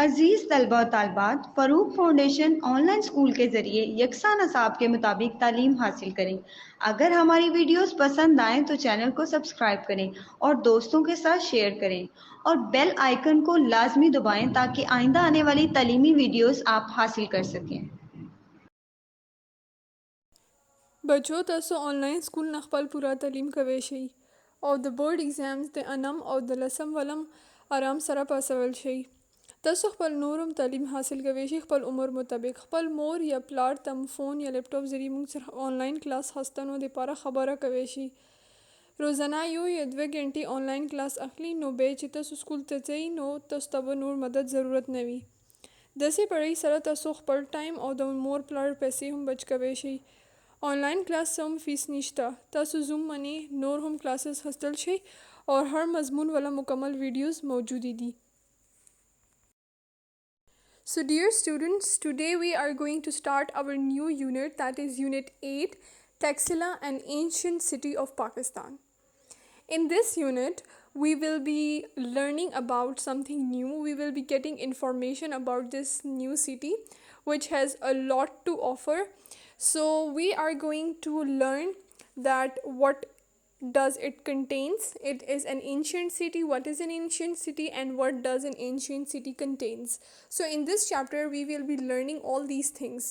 عزیز طلبہ و طالبات، فروق فاؤنڈیشن آن لائن اسکول کے ذریعے یکساں نصاب کے مطابق تعلیم حاصل کریں۔ اگر ہماری ویڈیوز پسند آئیں تو چینل کو سبسکرائب کریں اور دوستوں کے ساتھ شیئر کریں اور بیل آئیکن کو لازمی دبائیں تاکہ آئندہ آنے والی تعلیمی ویڈیوز آپ حاصل کر سکیں۔ بچو تاسو آنلاین سکول نه خپل پوره تعلیم کوی شئ او د بورډ ایگزامز د انم او د لسم ولم آرام سره پاسول شئ. تاسو خپل نورم تعلیم حاصل کوی شئ خپل عمر مطابق. خپل مور یا پلار تم فون یا لیپټاپ ذریعے موږ سره آنلاین کلاس خاستنو دپاره خبره کوی شئ. روزانه یو یا 2 غنټې آنلاین کلاس اخلي نو بیا چې تاسو سکول ته ځئ نو تاسو ته به نور مدد ضرورت نه وي. داسې پړۍ سره تاسو خپل ټایم او د مور پلار پیسې هم بچ کوی شئ. آنلاइन class से हम fees निश्ता तासु जूम मनी नोर हम क्लासेस हस्तल शे और हर मजमून वाला मुकम्मल videos मौजूदी the. So dear students, today we are going to start our new unit, that is unit 8, Taxila, an ancient city of Pakistan. In this unit we will be learning about something new. We will be getting information about this new city which has a lot to offer. So we are going to learn that what does it contains. It is an ancient city. What is an ancient city and what does an ancient city contains? So in this chapter we will be learning all these things.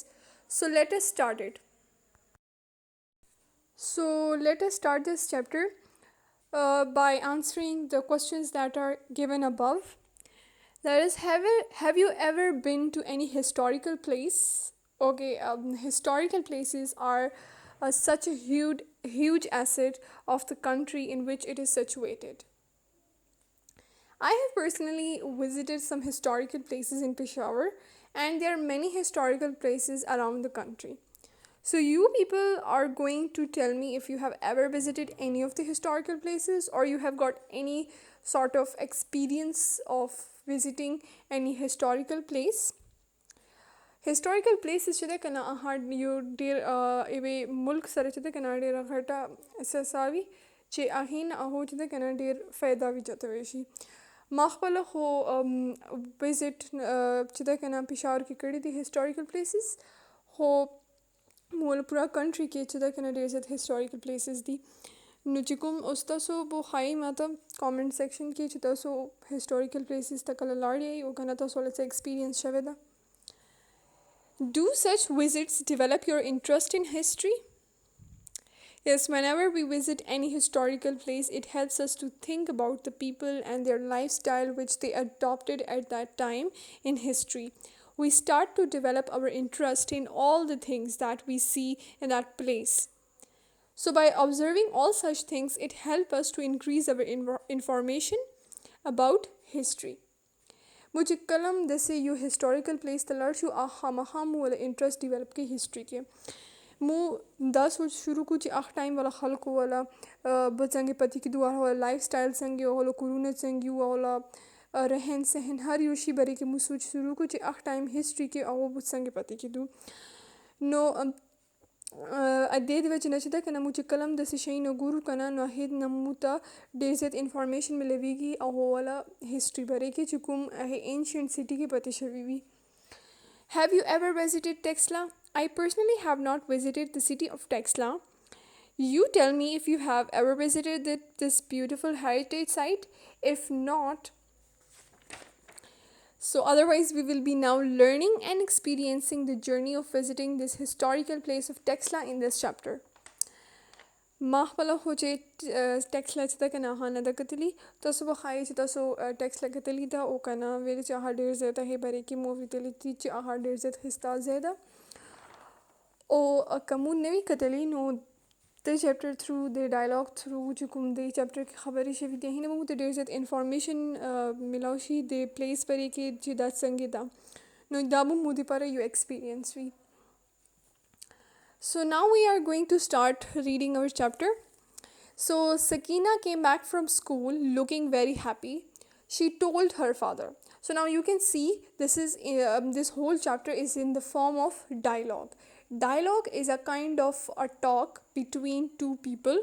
So let us start it. So let us start this chapter by answering the questions that are given above. That is, have you ever been to any historical place? Okay, historical places are such a huge asset of the country in which it is situated. I have personally visited some historical places in Peshawar, and there are many historical places around the country. So you people are going to tell me if you have ever visited any of the historical places or you have got any sort of experience of visiting any historical place. historical places چې ده که نه یو ډېر یوې ملک سره چې ده که نه ډېره غټه احساسه وي چې هغې نه هغو چې ده که نه ډېر فایده وي چاته شي. ما خپله خو وزټ چې ده که نه پېښور کې کړي دي historical places، خو مول پوره کنټري کې چې ده که نه ډېر زیات historical places دي. نو چې کوم اوس تاسو به ښایي ما ته کامنټ سیکشن کې چې تاسو historical places ته کله لاړ یئ او که نه تاسو له څه ایکسپیرینس شوی ده. Do such visits develop your interest in history? Yes, whenever we visit any historical place, it helps us to think about the people and their lifestyle which they adopted at that time in history. We start to develop our interest in all the things that we see in that place. So by observing all such things, it helps us to increase our information about history. مجھے کلم دسے یو ہسٹوریکل پلیس ته لاړ شو خامخا مو ولا انټرسټ ډیولپ کړي هسټري کې. مو دا سوچ شروع کړو چې هغه ټایم والا خلکو والا به څنګه پاتې کېدو، هغه والا لایف سټایل څنګه وو، هغه کورونه څنګه وو، هغه رهن سهن هر یو شي باره کې مو سوچ شروع کړو چې هغه ټایم هسټري کې هغه به څنګه پاتې کېدو. نو دې د وجې نه چې ده که نه مو چې کله هم داسې شی نه ګورو که نه نو هغې نه مو ته ډېر زیات انفارمیشن ملویږي هغو والا هسټري باره کې چې کوم هغې اینشینټ سټي کې پاتې شوي وي. Have you ever visited Texla? I personally have not visited the city of Texla. You tell me if you have ever visited this beautiful heritage site. If not, so otherwise we will be now learning and experiencing the journey of visiting this historical place of Texla in this chapter. ما خپله خو چې ټیکسلا چې ده که نه هغه نه ده کتلي. تاسو به ښایي چې تاسو ټیکسلا کتلي ده او که نه ویلې چې هغه ډېر زیات هغې باره کې مو اورېدلي دي چې هغه ډېر زیات ښایسته ځای ده. او که مو نه وي کتلي نو د چیپټر تھرو د ډایلاګ تھرو چې کوم د چیپټر کې خبرې شوي دي هغې نه به مو ته ډېر زیات انفارمیشن میلاو شي د پلیس باره کې چې دا څنګه ده، نو دا به مو دپاره یو ایکسپیرینس وي. So now we are going to start reading our chapter. So Sakina came back from school looking very happy. She told her father. So now you can see this whole chapter is in the form of dialogue. Dialogue is a kind of a talk between two people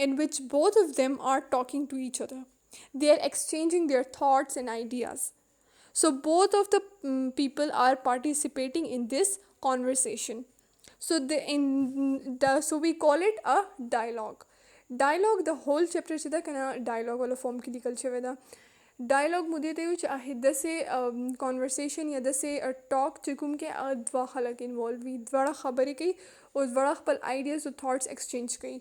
in which both of them are talking to each other. They are exchanging their thoughts and ideas. So both of the people are participating in this conversation. So so we call it a dialogue. Dialogue, the whole chapter chida kana dialogue wala form ki likal cheveda. Dialogue mudde te uch ahidda se conversation ya da se talk chikum ke dwa khalak involve vi dwara khabari kai और dwara khpal ideas और thoughts exchange kai.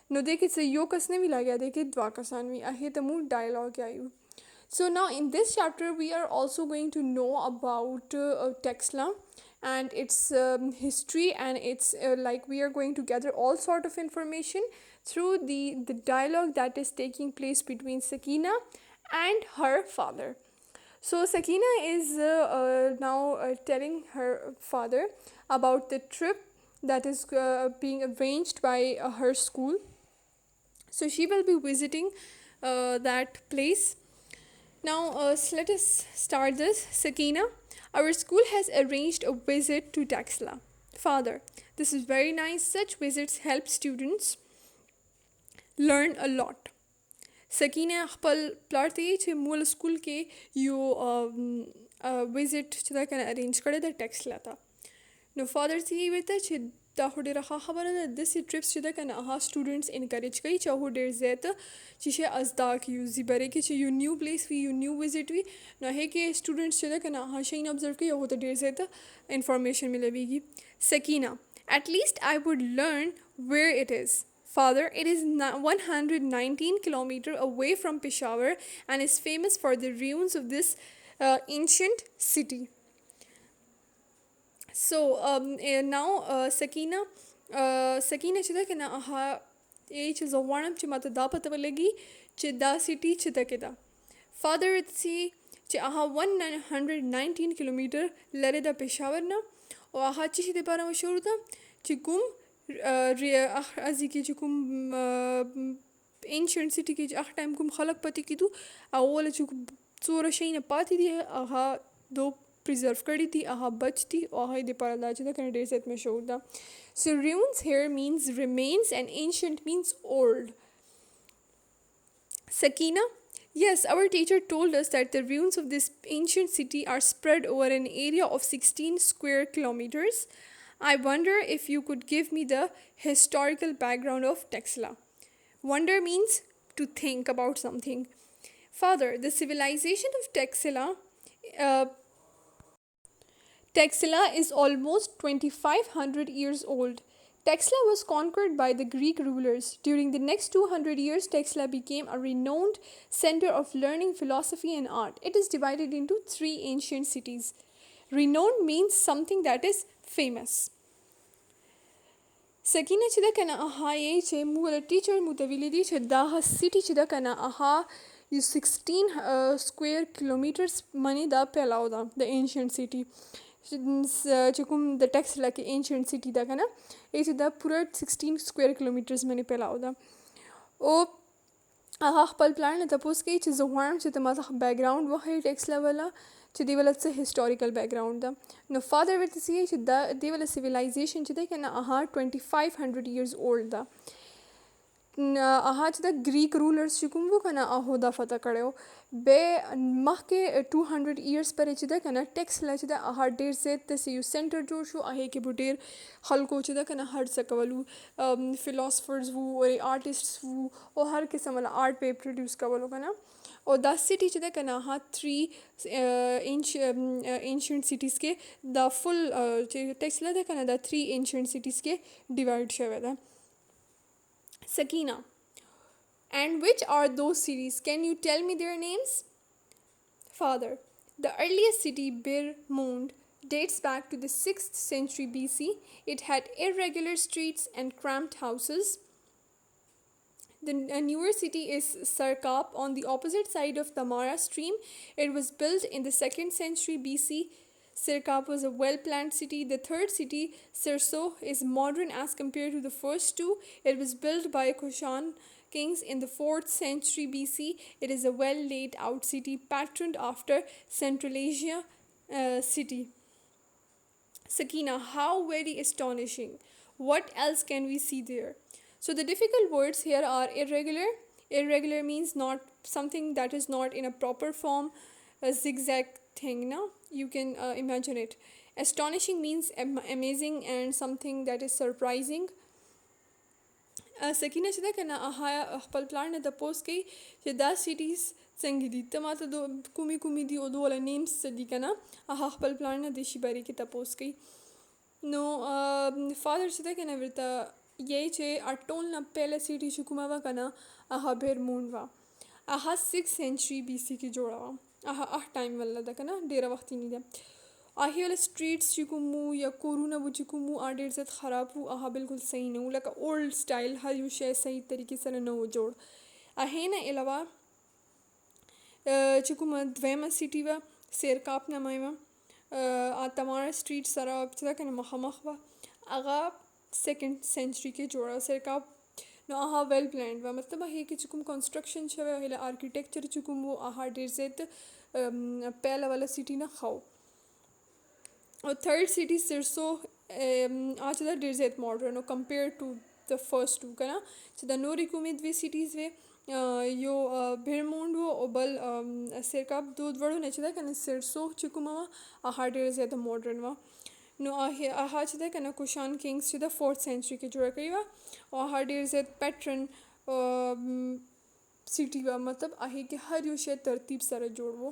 No dekhe se yo kasne vi lagya dekhe dwa kasan vi ahidda mu dialogue ayu. So now in this chapter we are also going to know about Texla and its history, and it's like we are going to gather all sort of information through the dialogue that is taking place between Sakina and her father. So Sakina is now telling her father about the trip that is being arranged by her school. So she will be visiting that place. Now let us start this. Sakina, our school has arranged a visit to Taxila. Father, this is very nice. Such visits help students learn a lot. Sakina خپل پلار ته چې مول سکول کې یو وزټ چې دا کنه ارینج کړی د ټیکسلا ته. نو فادر ته یې ویته چې دا خو ډېره ښه خبره ده. داسې ټریپس چې ده که نه هغه سټوډنټس انکریج کوي چې هغه ډېر زیاته چې شی از زده کړي زی برې کې چې یو نیو پلیس وي یو نیو وزټ وي نو هغې کې سټوډنټس چې ده که نه هغه شی نه ابزرو کوي هغو ته ډېر زیاته انفارمیشن ملویږي. سکینه, at least I would learn where it is. Father, it is 119 kilometers away from Peshawar and is famous for the ruins of this ancient city. So now Sakina چې ده که نه هغه چې زه غواړم چې ماته دا پته ولګي چې دا سټي چې ده کې ده. فادر ورته چې هغه 119 کیلومیټر لرې ده پېښور نه او هغه چې شي دپاره مشهور ده چې کوم ازي کې چې کوم انشنټ سټي کې چې هغه ټایم کوم خلک پاتې کېدو هغه ول چې څومره شی نه پاتې دي هغه دو preserve کړی دي هغه بچ دي او هغه دپاره دا چې ده که نه ډېر زیات مشهور ده. So ruins here means remains and ancient means old. Sakina, yes, our teacher told us that the ruins of this ancient city are spread over an area of 16 square kilometers. I wonder if you could give me the historical background of Texla. Wonder means to think about something. Father, the civilization of Texila is almost 2500 years old. Texla was conquered by the Greek rulers. During the next 200 years, Texla became a renowned center of learning, philosophy and art. It is divided into 3 ancient cities. Renowned means something that is famous. Sakina چې ده که نه هغه یې چې موږ ټیچر مو ته ویلي دي چې دا سټي چې ده که نه هغه یو 16 سکویر کیلومیټرس منې دا پھیلاو ده د انشنټ سټي چې کوم د ټیکسلا کې انشنټ سټي ده که نه یې چې دا پوره 16 سکویر کیلومیټرز منې پھیلاو ده. او هغه خپل پلار نه تپوس کوي چې زه غواړم چې ته ماته بیکګراؤنډ وښیې ټیکسلا والا چې دی والا څه هسټوریکل بیکګراؤنډ ده. نو فادر ورته څه چې دا دی والا سیویلایزیشن چې دی که نه هغه 2500 ایئرز اولډ ده. هغه چې د ګریک رولرز چې کوم وو که نه هغو دا فتح کړی و. بیا مخکې 200 ایئرس پرې چې ده که نه ټیکسلا چې ده هغه ډېر زیات داسې یو سینټر جوړ شو. هغې کې به ډېر خلکو چې ده که نه هر څه کولو فلاسفرز وو او آرټسټس وو او هر قسم والا آرټ به یې پروډیوس کولو که نه. او دا سټي چې ده که نه هغه 3 انشنټ سټیز کې دا فل چې ټیکسلا ده که نه دا 3 انشنټ سټیز کې ډیوایډ شوی ده. Sakina, and which are those cities? Can you tell me their names? Father, the earliest city, Bermond, dates back to the 6th century BC. It had irregular streets and cramped houses. The newer city is Sarkap on the opposite side of the Mara stream. It was built in the 2nd century BC. Sarkap was a well-planned city. The third city, Sirso, is modern as compared to the first two. It was built by Kushan kings in the 4th century BC. It is a well-laid-out city patterned after Central Asia city. Sakina, how very astonishing. What else can we see there? So the difficult words here are irregular. Irregular means not something that is not in a proper form. a zigzag thing, na? You can imagine it. Astonishing means amazing and something that is surprising. سکینه چې ده که نه هغه خپل پلار نه تپوس کوي چې دا سیټیز څنګه دي، ته ماته کومې کومې دي او د والا نیمز څه دي که نه، هغه خپل پلار نه د شي بارے کې تپوس کوي. نو فادر چې ده که نه ورته یہی چې ټول نه پهله سیټي چې کومه وه که نه هغه بیرمون وه، هغه 6 سینچري بي سی کې جوړه وه، هغه ټایم والا ده که نه، ډېره وختي نه ده. هغې والا سټریټس چې کوم وو یا کورونه وو چې کوم وو هغه ډېر زیات خراب وو، هغه بالکل صحیح نه وو، لکه اولډ سټایل هر یو شی صحیح طریقې سره نه و جوړ. هغې نه علاوه چې کومه دویمه سیټي وه سیرکاپ نامه یې وه، تماره سټریټ سره چې ده که نه مخامخ وه، هغه 2 سینچري کې جوړه سیرکاپ. نو هغه ویل پلانډ وه، مطلب هغې کې چې کوم کنسټرکشن شوی هغې آرکیټیکچر چې کوم وو هغه ډېر زیات پهله والا سیټي نه ښه و. او تھرڈ سٹی سرسو چې دا ډېر زیات ماډرن او کمپیر ټو د فرست ټو که نه، چې د نورې کومې دوې سیټیز وې، یو بیرمونډ و او بل سیرکاپ، دواړو نه چې ده که نه سرسو چې کومه وه هغه ډېره زیاته ماډرن وه. نو هغه چې ده که نه کوشان کنګز چې د 4 سینچري کې جوړه کړې وه او هغه ډېر زیات پیټرن سیټي وه، مطلب هغې کې هر یو شی ترتیب سره جوړ و.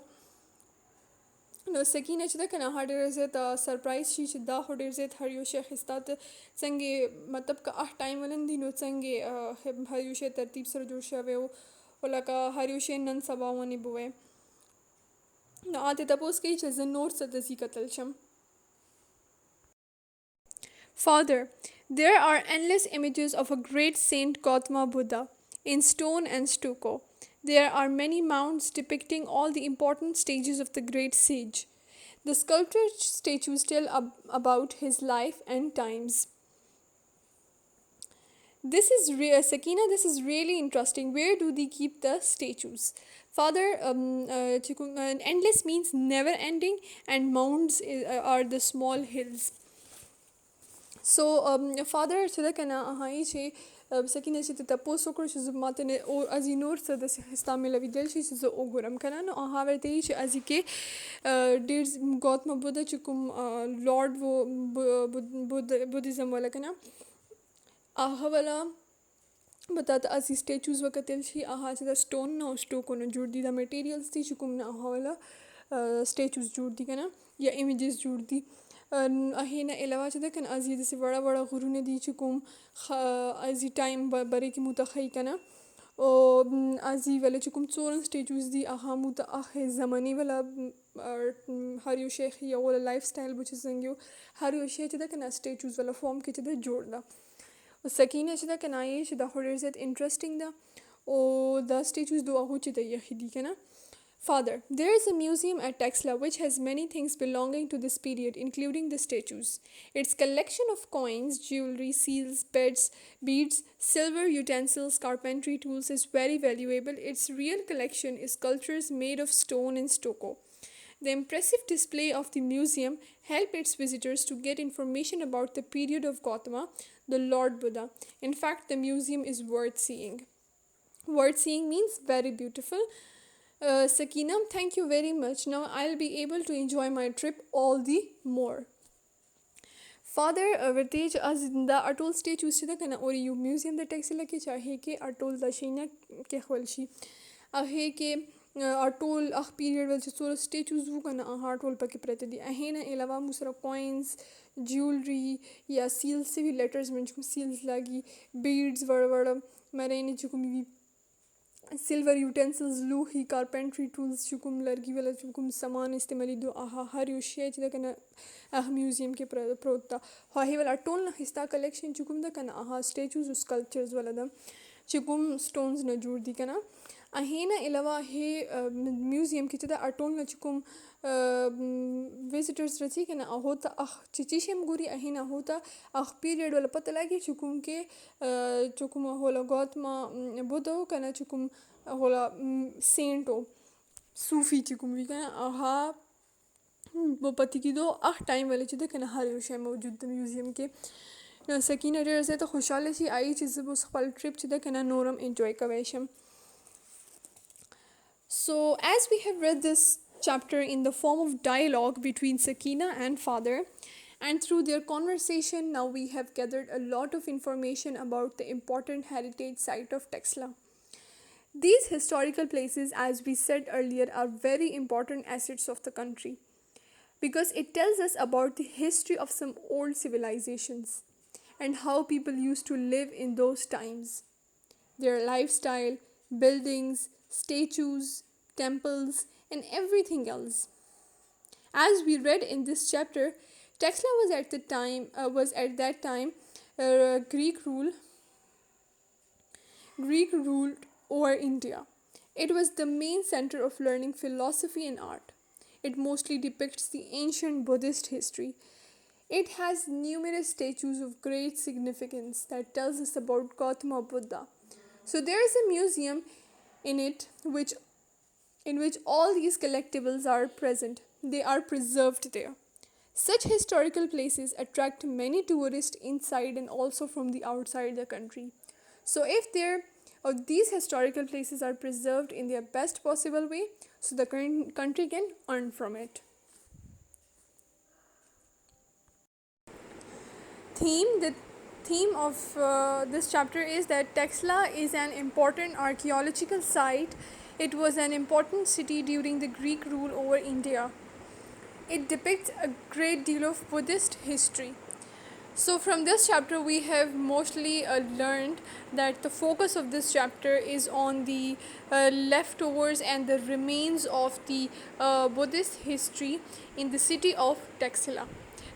نو سکینه چې ده که نه هغه ډېره زیات سرپرایز شي چې دا خو ډېر زیات هر یو شی ښایسته ته څنګه، مطلب که هغه ټایم ولن دي نو څنګه هر یو شی ترتیب سره جوړ شوی و او لکه هر یو شی نن سبا ونې به وی. نو هغه ترې تپوس کوي چې زه نور څه ته ځي کتل شم. Father, there are endless images of a great Saint Gautama Buddha in stone and stucco. There are many mounds depicting all the important stages of the great sage. The sculptured statues tell about his life and times. This is Sakina, this is really interesting. Where do they keep the statues? Father, endless means never ending, and mounds are the small hills. So father چې ده که نه هغه چې سکینه چې ته تپوس وکړو چې زه ماته نه ازي نور څه داسې ښایسته مې لویدل شي چې زه وګورم که نه، نو هغه ورته وایي چې ازي کې ډېر ګوتما بوده چې کوم لارډ و بودیزم والا که نه هغه والا به تا ته ازي سټیچوز وکتل شي، هغه چې د سټون نه او سټوکو نه جوړ دي، د میټیریلز دي چې کوم نه هغه والا سټیچوز جوړ دي که نه یا امیجز جوړ دي. هغې نه علاوه چې ده که نه ازي داسې وړه وړه غرونه دي چې کوم ازي ټایم باره کې مو ته ښیي که نه، او ازي والا چې کوم څورن سټیچوز دي هغه مو ته هغې زمانې والا هر یو شی ښیي، هغه والا لایف سټایل به چې څنګه یو هر یو شی چې ده که نه سټیچوز والا فارم کې چې ده جوړ ده. سکینه چې ده که نه یې چې دا خو ډېر زیات انټرسټینګ ده او دا سټیچوز د هغو چې د یخي دي که نه. Father, there is a museum at Texla which has many things belonging to this period, including the statues. Its collection of coins, jewelry, seals, beads, silver utensils, carpentry tools is very valuable. Its real collection is sculptures made of stone and stucco. The impressive display of the museum help its visitors to get information about the period of Gautama, the Lord Buddha. In fact, the museum is worth seeing. Worth seeing means very beautiful. Sakina, thank you very much. Now I'll be able to enjoy my trip all the more. Father, ورته چې از دا اټول سټیچوز چې ده که نه اور یو میوزیم د ټیکسلا کې چې هغې کې اټول دا شی نه کېښول شي، هغې کې اټول هغه پیریډ ول چې څومره سټیچوز وو که نه هغه اټول پکې پرته دي. هغې نه علاوه مو سره کوینز، جیولري یا سیلز چې وي لیټرز باندې چې کوم سیلز لګي، بیډز وړه وړه مرینې چې کوم وي، سلور یوټینسلز، لوښي، کارپینټري ټولز چې کوم لرګي والا چې کوم سامان استعمالېدو هغه هر یو شی چې ده که نه هغه میوزیم کې پروت ده. خو هغې والا ټول نه ښایسته کلیکشن چې کوم ده که نه هغه سټیچوز او سکلپچرز والا ده چې کوم سټونز نه جوړ دي که نه. هغې نه علاوه هغې میوزیم کې چې ده ټول نه چې کوم وزټرز راځي که نه هغو ته چې څه شی هم ګوري هغې نه هغو ته هغه پیریډ والا پته لګي چې کوم کې چې کوم هغه والا ګوتما بوده و که نه چې کوم هغه والا سینټ و صوفي چې کوم وي که نه هغه به پته کېدو هغه ټایم والا چې ده که نه هر یو شی موجود ده میوزیم کې. نو سکینه ډېره زیاته خوشحاله شي آیي چې زه به اوس خپل ټرپ چې ده که نه نور هم انجوی کوی شم. So as we have read this chapter in the form of dialogue between Sakina and father, and through their conversation now we have gathered a lot of information about the important heritage site of Texla. These historical places, as we said earlier, are very important assets of the country because it tells us about the history of some old civilizations and how people used to live in those times, their lifestyle, buildings, statues, temples, and everything else. As we read in this chapter, Texla was at that time Greek ruled over India. It was the main center of learning philosophy and art. It mostly depicts the ancient Buddhist history. It has numerous statues of great significance that tells us about Gautama Buddha. So there is a museum in it in which all these collectibles are present. They are preserved there. Such historical places attract many tourists inside and also from the outside the country. So if these historical places are preserved in their best possible way, so the country can earn from it. The theme of this chapter is that Texla is an important archaeological site. It was an important city during the Greek rule over India. It depicts a great deal of Buddhist history. So from this chapter we have mostly learned that the focus of this chapter is on the leftovers and the remains of the Buddhist history in the city of Taxila.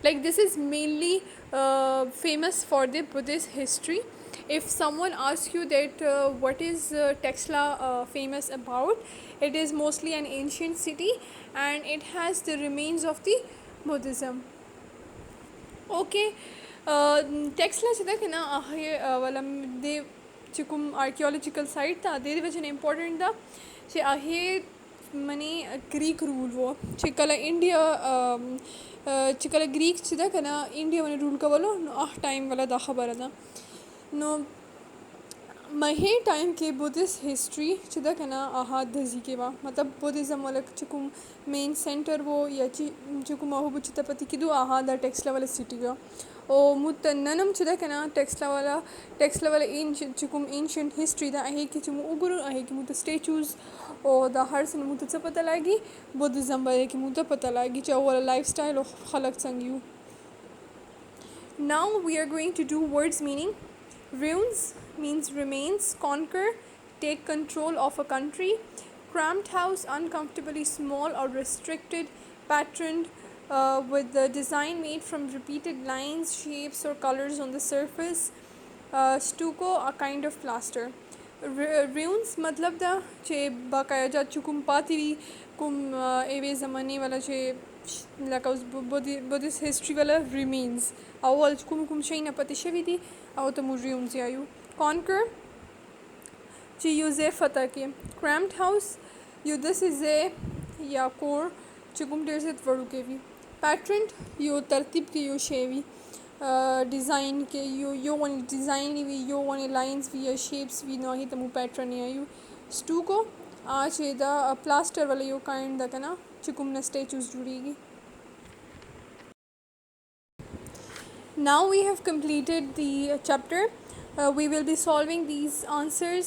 Like this is mainly famous for the Buddhist history. If someone asks you that what is Texla famous about, it is mostly an ancient city and it has the remains of the Buddhism. Okay, Texla chida kena ahe wala de chikum archaeological site ta de vachane important da che ahe mani Greek rule wo chikala India chikala Greek chida kena India mani rule ka walo no time wala da khabar da no mahe time ke Buddhist history chida kena aha dhazi ke ba matlab Buddhism wala chikum main center wo ya chikum ahu buchita pati kidu aha da Texla wala city ga o mutananam chida kena Texla wala ancient history da ahe ki chimu uguru ahe ki muta statues o da har san muta pata lagi Buddhism wala ki muta pata lagi cha wala lifestyle o khalaq sangyu. Now we are going to do words meaning. Ruins means remains, conquer, take control of a country. Cramped house, uncomfortably small or restricted, patterned with the design made from repeated lines, shapes or colors on the surface. Stucco, a kind of plaster. Ruins matlab da che bakaya ja chukum patiri kum eve zamani wala che laka Buddhist history wala remains awal kum shay na pati shavidi aw tamu ruins yayu. Conquer che use fata ke. Cramped house you this is a ya core chukum der se tvaru ke vi. Patterned yo tartib ke yo shevi design ke yo one design vi yo one lines vi ya shapes vi no hi tamu pattern yayu. Stucco che da plaster wala yo kind da kana chukum na statues judigi. Now we have completed the chapter. We will be solving these answer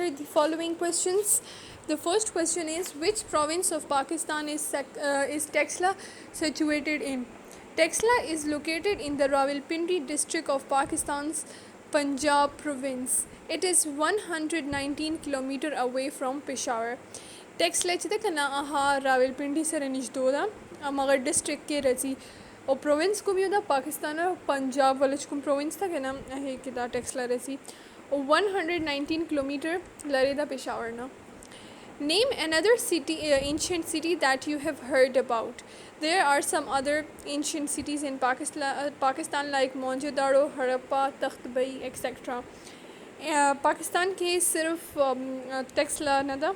the following questions. The first question is, which province of Pakistan is Texla situated in? Texla is located in the Rawalpindi district of Pakistan's Punjab province. It is 119 km away from Peshawar. Texla chida kana aha Rawalpindi se ranish doda magar district ke razi और province को भी होता पाकिस्तान और पंजाब वाले चुकुम province था कहना है कि दा टेक्सला रेसी और 119 किलोमीटर लरे दा पेशावर ना. Name another city, ancient city that you have heard about. There are some other ancient cities in Pakistan like Mohenjo-daro, Harappa, Takht-Bai, etc. Pakistan के सिर्फ टेक्सला ना था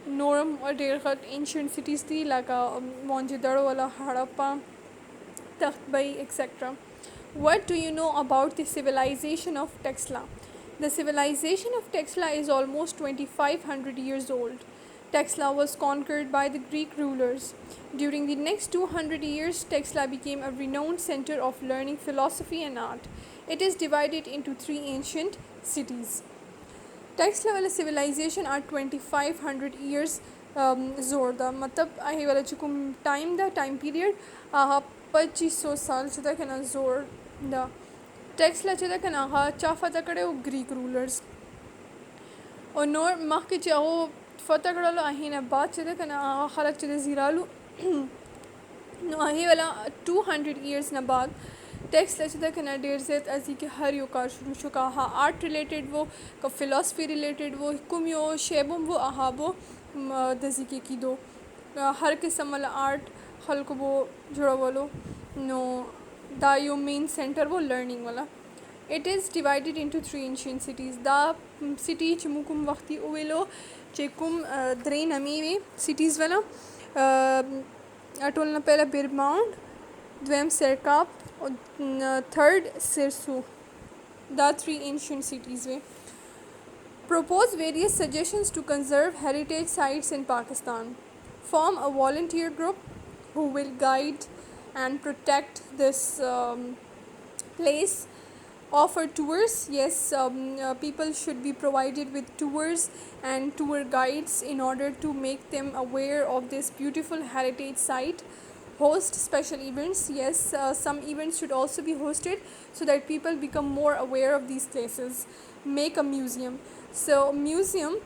नोरम और डेढ़ ancient cities थी like Mohenjo-daro वाला Harappa Takht-Bai, etc. What do you know about the civilization of Texla? The civilization of Texla is almost 2500 years old. Texla was conquered by the Greek rulers. During the next 200 years, Texla became a renowned center of learning, philosophy, and art. It is divided into 3 ancient cities. Texla वाला civilization are 2500 years जोर दा मतलब अही वाला चुकुम time दा time period 2500 साल चुदा कना जोर दा Texla चुदा कना हा चाफा तकड़े वो ग्रीक रूलर्स और नोर माह के चाहो फता कड़लो अही ना बात चुदा कना खलक चुदा जीरालू नो अही वाला 200 years ना बाद Texla चुदा कना डेर ज़ेत अजी के हर यो कार शुरू शुका हा आर्ट रिलेटेड वो का फिलॉसफी रिलेटेड वो कुम यो शेबुम वो आहाबो दजी के की दो हर किस्म वाला आर्ट खल को वो जुड़ा वालो नो दा यो मेन सेंटर वो लर्निंग वाला It is divided into 3 ancient cities. Da city chumukum waqti uwelo chekum drain amiwe cities wala atolna pehla Birmound dwem Serkap third Sirsu. Da 3 ancient cities we propose various suggestions to conserve heritage sites in Pakistan. Form a volunteer group who will guide and protect this place. Offer tours. Yes, people should be provided with tours and tour guides in order to make them aware of this beautiful heritage site. Host special events. Yes, some events should also be hosted so that people become more aware of these places. Make a museum. So museum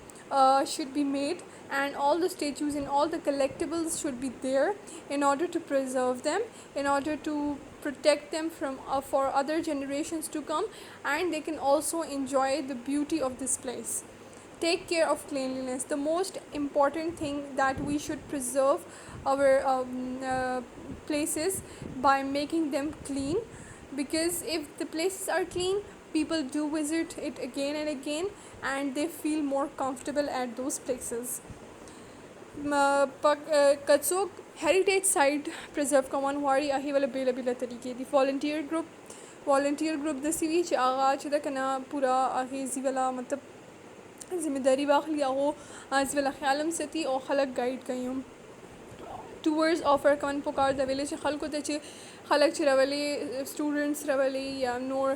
should be made, and all the statues and all the collectibles should be there in order to preserve them, in order to protect them from for other generations to come, and they can also enjoy the beauty of this place. Take care of cleanliness. The most important thing that we should preserve our places by making them clean, because if the places are clean, people do visit it again and again and they feel more comfortable at those places. Katsok heritage site preserve kaman wari ahi wala bela bela tarike di volunteer group दसी भी आगा चुदा कना पूरा आगे जी वाला मतलब जिम्मेदारी बाख लिया हो आज वाला ख्यालम से थी और खलक गाइड कहीं हूँ tours offer कमान पुकार दवेले चे खल को तेचे खलक चे रवले students रवले या नोर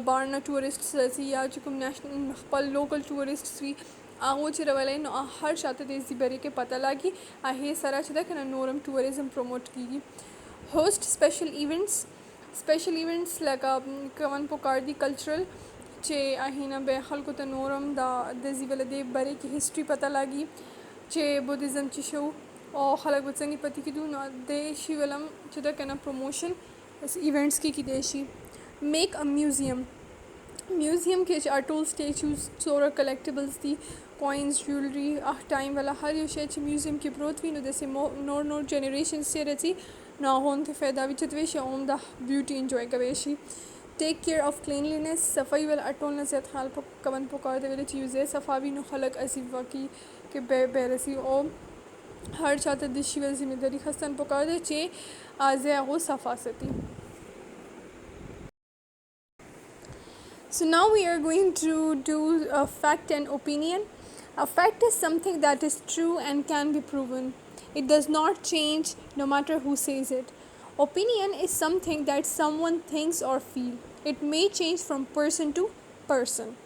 बारना tourists सी या चुकुम national पल local tourists भी आगो चे रवले नो हर शाते देश दी बरी के पता लगी आहे सारा चुदा कना नोरम tourism promote की host special events like kaman pokar di cultural che ahina be khalko ta noram da dezi wala de bare ki history pata lagi che buddhism chi show o khalak butsangi pati ki du na de shi walam chuda kana promotion events ki deshi. Make a museum ke are tool statues sora collectibles di coins jewelry time wala har yo shay museum ki growth vi no dese nor generations se reti na hon the faida which is the beauty enjoy kaveshi. Take care of cleanliness. Safai wal atol na zat hal kaman pokar de village use safavi no khalak asifa ki ke berasi o har chata dishi wal zimmedari khastan pokar de che aze go safasati. So now we are going to do a fact and opinion. A fact is something that is true and can be proven. It does not change no matter who says it. Opinion is something that someone thinks or feels. It may change from person to person.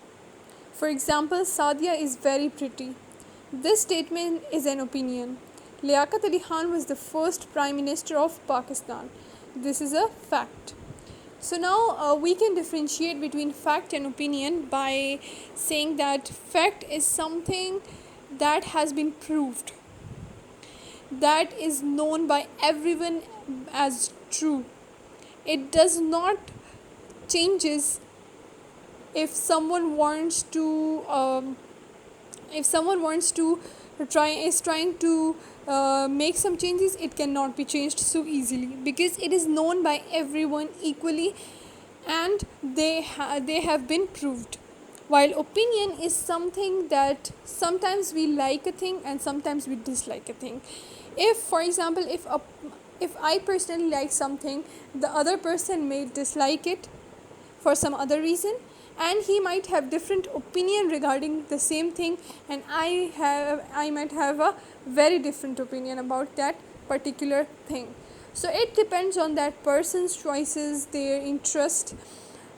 For example, Sadia is very pretty. This statement is an opinion. Liaquat Ali Khan was the first Prime Minister of Pakistan. This is a fact. So now we can differentiate between fact and opinion by saying that fact is something that has been proved, that is known by everyone as true. It does not changes if someone wants to trying to make some changes. It cannot be changed so easily because it is known by everyone equally and they have been proved. While opinion is something that sometimes we like a thing and sometimes we dislike a thing. If, for example, if I personally like something, the other person may dislike it for some other reason, and he might have different opinion regarding the same thing, and I might have a very different opinion about that particular thing. So it depends on that person's choices, their interest,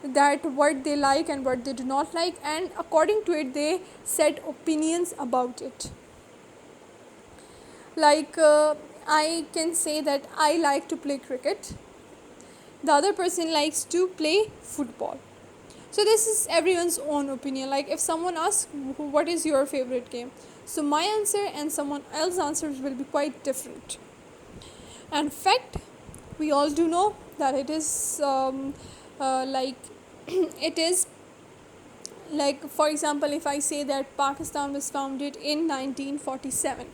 that what they like and what they do not like, and according to it they set opinions about it. Like I can say that I like to play cricket, the other person likes to play football. So this is everyone's own opinion. Like if someone asks what is your favorite game, so my answer and someone else's answers will be quite different. And fact, we all do know that it is like it is like, for example, if I say that Pakistan was founded in 1947,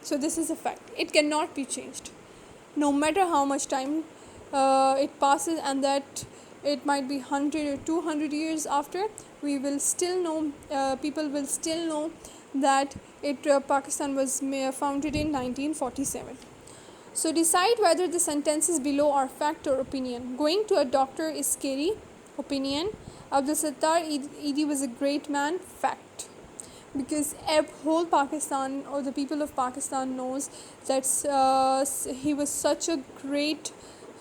so this is a fact. It cannot be changed, no matter how much time it passes, and that it might be 100 or 200 years after, we will still know, people will still know that Pakistan was founded in 1947. So decide whether the sentences below are fact or opinion. Going to a doctor is scary, opinion. Abdul Sattar Idi was a great man, fact. Because whole Pakistan or the people of Pakistan knows that he was such a great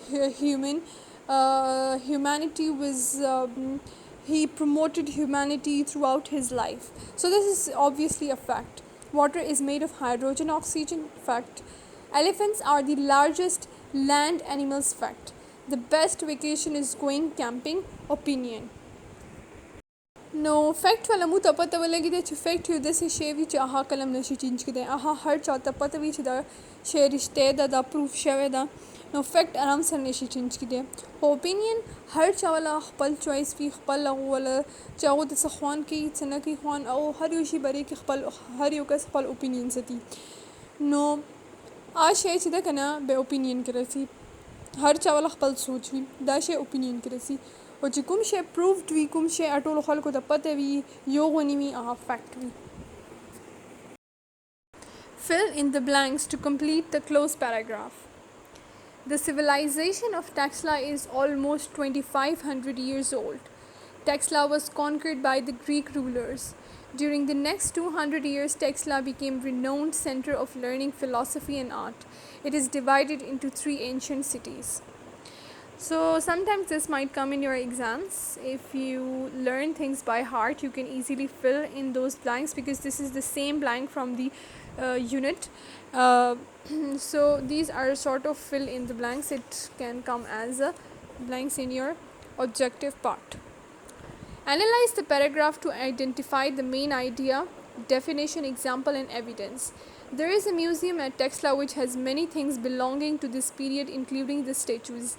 human. Humanity was he promoted humanity throughout his life. So this is obviously a fact. Water is made of hydrogen, oxygen, fact. Elephants are the largest land animals, fact. The best vacation is going camping, opinion. No, fact wala mu tapata wala gida ch fact yu desi shevi ch aha kalam nashi change kide aha har cha tapata wi ch da sherishte da proof shave da. No, fact aram sar nashi change kide. Opinion har cha wala khpal choice fi khpal wala chawo de khwan ki tsana ki khwan au har yu shi bare ki khpal har yu ka khpal opinion sati. No, a shay ch da kana be opinion krasi har cha wala khpal soch wi da shay opinion krasi. او چې کوم شی پروفډ وي کوم شی ټولو خلکو ته پته وي یو غونې وي هغه فیکټ وي. Fill in the blanks to complete the close paragraph. The civilization of Texla is almost 2500 years old. Texla was conquered by the Greek rulers. During the next 200 years, Texla became a renowned center of learning, philosophy and art. It is divided into 3 ancient cities. So sometimes this might come in your exams. If you learn things by heart, you can easily fill in those blanks because this is the same blank from the unit. So these are sort of fill in the blanks. It can come as a blanks in your objective part. Analyze the paragraph to identify the main idea, definition, example and evidence. There is a museum at Texla which has many things belonging to this period, including the statues.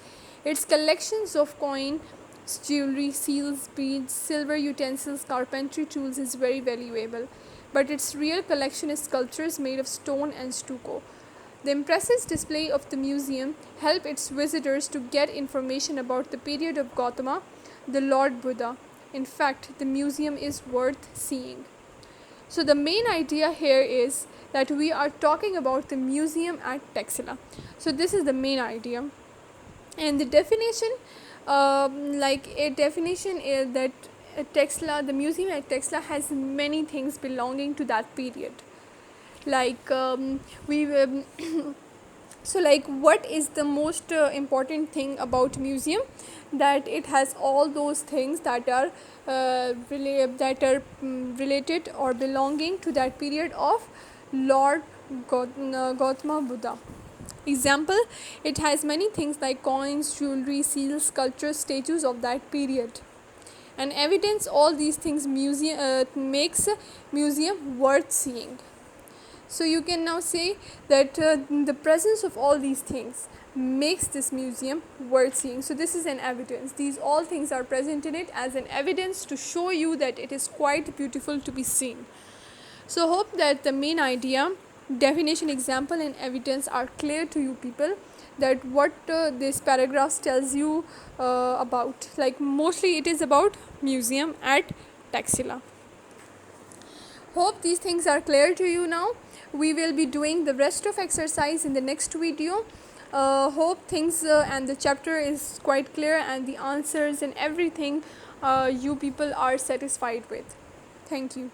Its collections of coins, jewelry, seals, beads, silver utensils, carpentry tools is very valuable, but its real collection is sculptures made of stone and stucco. The impressive display of the museum help its visitors to get information about the period of Gautama, the Lord Buddha. In fact, the museum is worth seeing. So the main idea here is that we are talking about the museum at Texila. So this is the main idea. And the definition, like a definition is that Texla, the museum at Texla has many things belonging to that period. Like so like what is the most important thing about museum? That it has all those things that are related or belonging to that period of Lord Gautama Buddha. Example, it has many things like coins, jewelry, seals, sculptures, statues of that period. And evidence, all these things makes a museum worth seeing. So you can now say that the presence of all these things makes this museum worth seeing. So this is an evidence. These all things are present in it as an evidence to show you that it is quite beautiful to be seen. So hope that the main idea, definition, example and evidence are clear to you people, that what this paragraph tells you about. Like mostly it is about museum at Taxila. Hope these things are clear to you now. We will be doing the rest of exercise in the next video. Hope things and the chapter is quite clear and the answers and everything you people are satisfied with. Thank you.